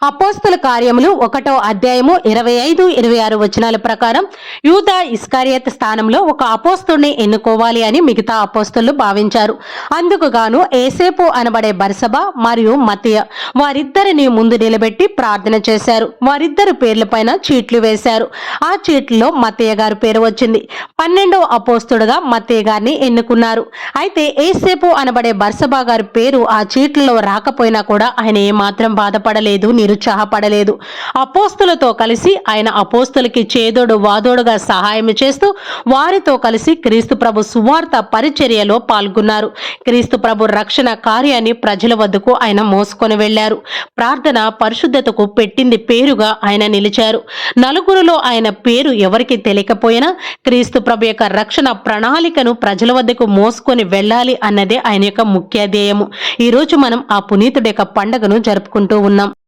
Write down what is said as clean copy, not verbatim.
అపోస్తల కార్యములు 1వ అధ్యాయము 25-26 వచనాల ప్రకారం యూదా ఇస్కరియోతు స్థానంలో ఒక అపోస్తలుని ఎన్నుకోవాలి అని మిగతా అపోస్తలు భావించారు. అందుకు గాను యేసేపు అనబడే బర్సబా మరియు మత్తయి వారిద్దరిని ముందు నిలబెట్టి ప్రార్థన చేశారు. వారిద్దరు పేర్ల పైన చీట్లు వేశారు. ఆ చీట్లలో మత్తయి గారి పేరు వచ్చింది. 12వ అపోస్తలుడుగా మత్తయి గారిని ఎన్నుకున్నారు. అయితే యేసేపు అనబడే బర్సబా గారి పేరు ఆ చీట్లలో రాకపోయినా కూడా ఆయన ఏమాత్రం బాధపడలేదు, నిరుత్సాహపడలేదు. అపోస్తలతో కలిసి ఆయన అపోస్తలకి చేదోడు వాదోడుగా సహాయం చేస్తూ వారితో కలిసి క్రీస్తు ప్రభు సువార్త పరిచర్యలో పాల్గొన్నారు. క్రీస్తు ప్రభు రక్షణ కార్యాన్ని ప్రజల వద్దకు ఆయన మోసుకొని వెళ్లారు. ప్రార్థన పరిశుద్ధతకు పెట్టింది పేరుగా ఆయన నిలిచారు. నలుగురిలో ఆయన పేరు ఎవరికి తెలియకపోయినా క్రీస్తు ప్రభు యొక్క రక్షణ ప్రణాళికను ప్రజల వద్దకు మోసుకొని వెళ్ళాలి అన్నదే ఆయన యొక్క ముఖ్య ధ్యేయము. ఈ రోజు మనం ఆ పునీతుడి యొక్క పండుగను జరుపుకుంటూ ఉన్నాం.